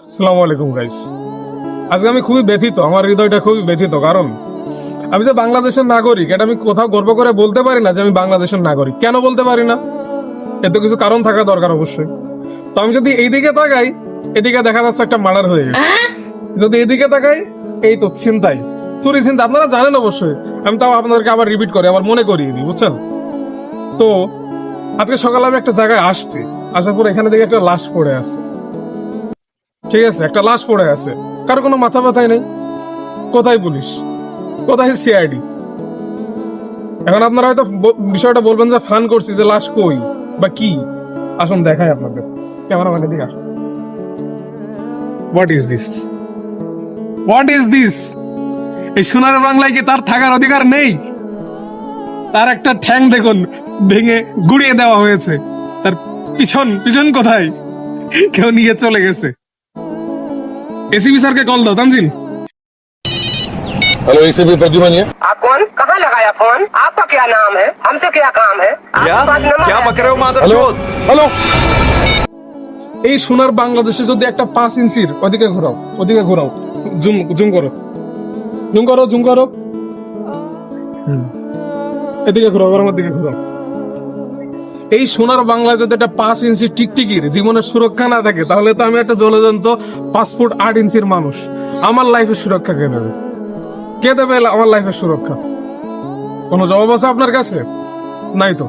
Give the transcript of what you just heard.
আসসালামু আলাইকুম গাইস। আজকে আমি খুবই ব্যথিত, আমার হৃদয়টা খুবই ব্যথিত। কারণ আমি যে বাংলাদেশের নাগরিক, এটা আমি কোথাও গর্ব করে বলতে পারি না যে আমি বাংলাদেশের নাগরিক। কেন বলতে পারি না? এতে কিছু কারণ থাকা দরকার অবশ্যই। তো আমি যদি এইদিকে তাকাই, এদিকে দেখা যাচ্ছে একটা মার্ডার হয়ে গেছে। যদি এদিকে তাকাই, এই তো ছিনতাই, চুরি ছিনতাই। আপনারা জানেন অবশ্যই, আমি তাও আপনাদেরকে আবার রিপিট করে আবার মনে করিয়ে দিই, বুঝছেন? তো আজকে সকালে আমি একটা জায়গায় আসছি, আসার পর এখানে দেখে একটা লাশ পড়ে আছে। ঠিক আছে, একটা লাশ পড়ে আছে, কারো কোনো মাথা ব্যথাই নেই। কোথায় পুলিশ, কোথায় সিআইডি? এখন আপনারা হয়তো বিষয়টা বলবেন যে ফান করছি, যে লাশ কই বা কি। আসুন দেখাই আপনাদের, ক্যামেরাম্যানের দিকে আসুন। What is this, what is this? এই সোনার বাংলায় কি তার থাকার অধিকার নেই? তার একটা ঠ্যাং দেখুন ভেঙে গুড়িয়ে দেওয়া হয়েছে। তার পিছন পিছন কোথায়? কেউ নিয়ে চলে গেছে। এসিবি স্যারকে কল দাও, তানজিন। हेलो एसीपी प्रद्युमन ये आप कौन, कहाँ लगाया फोन? आपका क्या नाम है, हमसे क्या काम है? आपके पास नंबर क्या है? बक रहे हो मादर हेलो चोद? हेलो এই সোনার বাংলাদেশে যদি একটা 5 ইঞ্চির ওদিকে ঘোরাও, ওদিকে ঘোরাও, জুম জুম করো, জুম করো, জুম করো, এদিকে ঘোরাও, আমার দিকে ঘোরাও। এই সোনার বাংলায় যদি একটা 5 ইঞ্চি টিকটিকির জীবনের সুরক্ষা না থাকে, তাহলে তো আমি একটা জলজন্ত 5 ফুট 8 ইঞ্চির মানুষ। আমার লাইফের সুরক্ষা কে দেবে? কে দেবে আমার লাইফের সুরক্ষা? কোনো জবাব আছে আপনার কাছে? নাই তো।